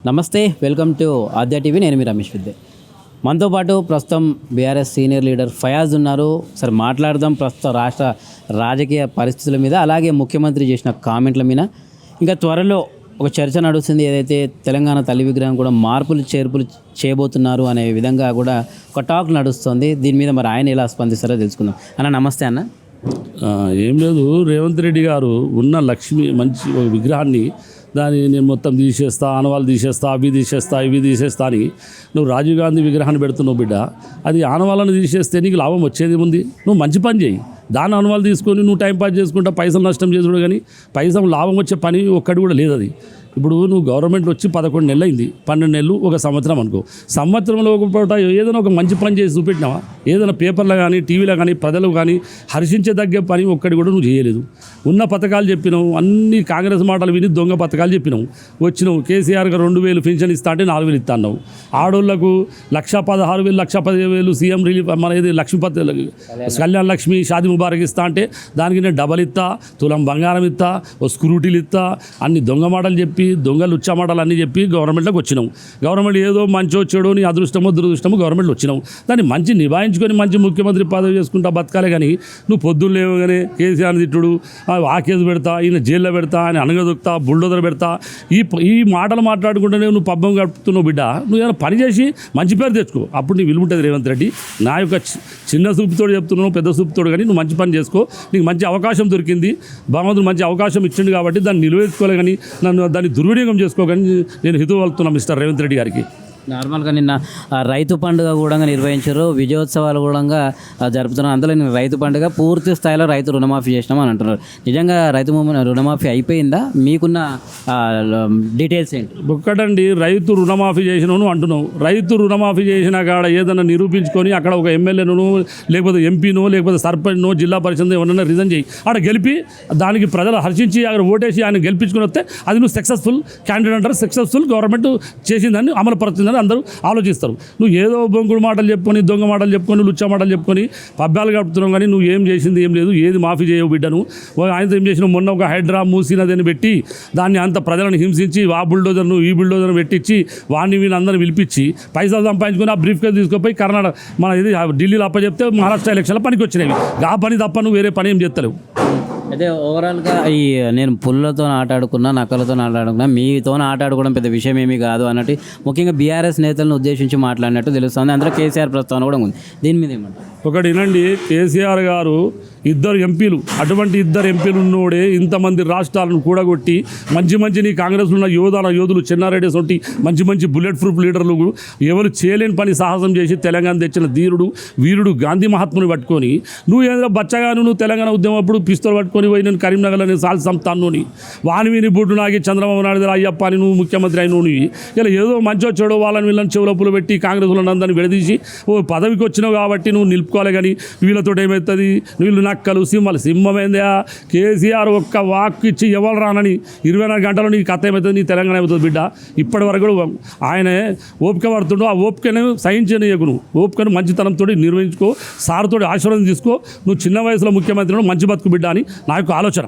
నమస్తే, welcome to Aadya TV. నేను మీ రమేష్ విద్య. మనతో పాటు ప్రస్తుతం బీఆర్ఎస్ సీనియర్ లీడర్ ఫయాజ్ ఉన్నారు. సరే, మాట్లాడదాం ప్రస్తుతం రాష్ట్ర రాజకీయ పరిస్థితుల మీద, అలాగే ముఖ్యమంత్రి చేసిన కామెంట్ల మీద. ఇంకా త్వరలో ఒక చర్చ నడుస్తుంది, ఏదైతే తెలంగాణ తల్లి విగ్రహం కూడా మార్పులు చేర్పులు చేయబోతున్నారు అనే విధంగా కూడా ఒక టాక్ నడుస్తుంది. దీని మీద మరి ఆయన ఎలా స్పందిస్తారో తెలుసుకుందాం. అన్న నమస్తే. అన్న ఏం లేదు, రేవంత్ రెడ్డి గారు ఉన్న లక్ష్మి మంచి ఒక విగ్రహాన్ని దాన్ని నేను మొత్తం తీసేస్తా, ఆనవాళ్ళు తీసేస్తా, అవి తీసేస్తా, ఇవి తీసేస్తా అని నువ్వు రాజీవ్ గాంధీ విగ్రహాన్ని పెడుతున్నావు బిడ్డ. అది ఆనవాళ్ళని తీసేస్తే నీకు లాభం వచ్చేది ఉంది. నువ్వు మంచి పని చేయి. దాని ఆనవాళ్ళు తీసుకొని నువ్వు టైంపాస్ చేసుకుంటా పైసలు నష్టం చేసుడు, కానీ పైసలు లాభం వచ్చే పని ఒక్కటి కూడా లేదు. అది ఇప్పుడు నువ్వు గవర్నమెంట్లో వచ్చి 11 నెలలు అయింది, 12 నెలలు, ఒక సంవత్సరం అనుకో. సంవత్సరంలో ఒక పూట ఏదైనా ఒక మంచి పని చేసి చూపెట్టినావా? ఏదైనా పేపర్లో కానీ టీవీలో కానీ ప్రజలకు కానీ హర్షించదగ్గ పని ఒక్కటి కూడా నువ్వు చేయలేదు. ఉన్న పథకాలు చెప్పినావు, అన్ని కాంగ్రెస్ మాటలు విని దొంగ పథకాలు చెప్పినావు. వచ్చినావు కేసీఆర్ గారు 2000 పెన్షన్ ఇస్తా అంటే 4000 ఇస్తా అన్నావు. ఆడోళ్లకు 1,16,000, 1,10,000 సీఎం రిలీఫ్ మన ఇది లక్ష్మీపతి కళ్యాణ లక్ష్మి షాది ముబారక్ ఇస్తా అంటే దానికి నేను డబల్ ఇస్తా, తులం బంగారం ఇస్తా, ఓ స్క్రూటీలు ఇస్తా, అన్ని దొంగ మాటలు చెప్పి దొంగలు ఉచ్చ మాటలు అన్నీ చెప్పి గవర్నమెంట్లోకి వచ్చినావు. గవర్నమెంట్ ఏదో మంచో చెడో నీ అదృష్టమో దురదృష్టమో గవర్నమెంట్లో వచ్చినావు. దాన్ని మంచి నిభాయించుకొని మంచి ముఖ్యమంత్రి పదవి చేసుకుంటా బతకాలే. కానీ నువ్వు పొద్దున్న లేవగానే కేసీఆర్ తిట్టుడు, ఆ కేసు పెడతా, ఈయన జైల్లో పెడతా, ఆయన అనగదొక్తా, బుల్డోజర్ పెడతా, ఈ మాటలు మాట్లాడుకుంటూనే నువ్వు పబ్బం గడుపుతున్నావు బిడ్డ. నువ్వు ఏదైనా పని చేసి మంచి పేరు తెచ్చుకో, అప్పుడు నీ విలువ ఉంటుంది. రేవంత్ రెడ్డి నా యొక్క చిన్న సూపుతోడు చెప్తున్నావు, పెద్ద సూపుతోడు, కానీ నువ్వు మంచి పని చేసుకో. నీకు మంచి అవకాశం దొరికింది, భగవంతుడు మంచి అవకాశం ఇచ్చిండు కాబట్టి దాన్ని నిలువేసుకోలే, కానీ దాన్ని దుర్వినియోగం చేసుకోకని నేను హితవు వెళ్తున్నా మిస్టర్ రేవంత్ రెడ్డి గారికి. నార్మల్గా నిన్న రైతు పండుగ కూడా నిర్వహించారు, విజయోత్సవాలు కూడా జరుపుతున్నారు. అందులో నేను రైతు పండుగ పూర్తి స్థాయిలో రైతు రుణమాఫీ చేసినామని అంటున్నారు. నిజంగా రైతు రుణమాఫీ అయిపోయిందా? మీకున్న డీటెయిల్స్ ఏంటి? ఒక్కటండి, రైతు రుణమాఫీ చేసినాను అంటున్నావు. రైతు రుణమాఫీ చేసిన కాడ ఏదైనా నిరూపించుకొని అక్కడ ఒక ఎమ్మెల్యేను లేకపోతే ఎంపీనో లేకపోతే సర్పంచ్నో జిల్లా పరిషత్ ఎవరన్నా రిజైన్ చేయి, అక్కడ గెలిపి దానికి ప్రజలు హర్షించి అక్కడ ఓటేసి ఆయన గెలిపించుకొని వస్తే అది నువ్వు సక్సెస్ఫుల్ క్యాండిడేట్ అంటారు. సక్సెస్ఫుల్ గవర్నమెంట్ చేసిందని అమలు పరుతుందని అందరూ ఆలోచిస్తారు. నువ్వు ఏదో బొంగుడు మాటలు చెప్పుకొని, దొంగ మాటలు చెప్పుకొని, లుచ్చ మాటలు చెప్పుకొని పబ్బాలు గడుపుతున్నావు, కానీ నువ్వు ఏం చేసింది ఏం లేదు. ఏది మాఫీ చేయవు బిడ్డను. ఆయనతో ఏం చేసినావు? మొన్న ఒక హైడ్రా మూసినదని పెట్టి దాన్ని అంత ప్రజలను హింసించి ఆ బుల్డోజర్ను ఈ బుల్డోజర్ను పెట్టించి వాడిని వీళ్ళందరినీ పిలిపించి పైసలు సంపాదించుకొని ఆ బ్రీఫ్ కేసు తీసుకుపోయి కర్ణాటక మన ఇది ఢిల్లీలో అప్పచెప్తే మహారాష్ట్ర ఎలక్షన్లో పనికి వచ్చినవి. ఆ పని తప్ప నువ్వు వేరే పని ఏం చేస్తలేవు. అయితే ఓవరాల్గా నేను పుల్లతో ఆటాడుకున్నా, నక్కలతో ఆటాడుకున్నా, మీతో ఆటాడుకోవడం పెద్ద విషయం ఏమీ కాదు అన్నట్టు ముఖ్యంగా బీఆర్ఎస్ నేతలను ఉద్దేశించి మాట్లాడినట్టు తెలుస్తుంది. అందులో కేసీఆర్ ప్రస్తావన కూడా ఉంది. దీని మీద ఏమంటారు? ఒకటి వినండి, కేసీఆర్ గారు 2 ఎంపీలు, అటువంటి 2 ఎంపీలు ఉన్నోడే ఇంతమంది రాష్ట్రాలను కూడగొట్టి మంచి నీ కాంగ్రెస్లో ఉన్న యోధులు చెన్నారెడ్డి సొంటి మంచి బుల్లెట్ ప్రూఫ్ లీడర్లు ఎవరు చేయలేని పని సాహసం చేసి తెలంగాణ తెచ్చిన ధీరుడు వీరుడు గాంధీ మహాత్ముని పట్టుకొని నువ్వు ఏదో బచ్చగాను నువ్వు తెలంగాణ ఉద్యమం అప్పుడు పిస్తోలు పట్టుకొని పోయి నేను కరీంనగర్లో నేను సాల్ సంతాన్ని వాని బుడ్డు నాగి చంద్రబాబు నాయుడు అయ్యప్ప అని నువ్వు ముఖ్యమంత్రి అయిన నువ్వు ఇలా ఏదో మంచో చెడో వాళ్ళని వీళ్ళని చెవులప్పులు పెట్టి కాంగ్రెస్లో అందరిని విడదీసి ఓ పదవికి వచ్చినావు కాబట్టి నువ్వు నిలుపుకోవాలి. కానీ వీళ్ళతో ఏమవుతుంది? వీళ్ళు నక్కలు సింహమేందా? కేసీఆర్ ఒక్క వాక్ ఇచ్చి ఎవరు రానని 24 గంటలు నీ కథ ఏమవుతుంది, నీ తెలంగాణ ఏమవుతుంది బిడ్డ. ఇప్పటి వరకు కూడా ఆయనే ఓపిక పడుతుండో, ఆ ఓపికను సహించనీయకు. నువ్వు ఓపికను మంచితనంతో నిర్వహించుకో, సార్తో ఆశీర్వాదం తీసుకో. నువ్వు చిన్న వయసులో ముఖ్యమంత్రి మంచి బతుకు బిడ్డ అని నా యొక్క ఆలోచన.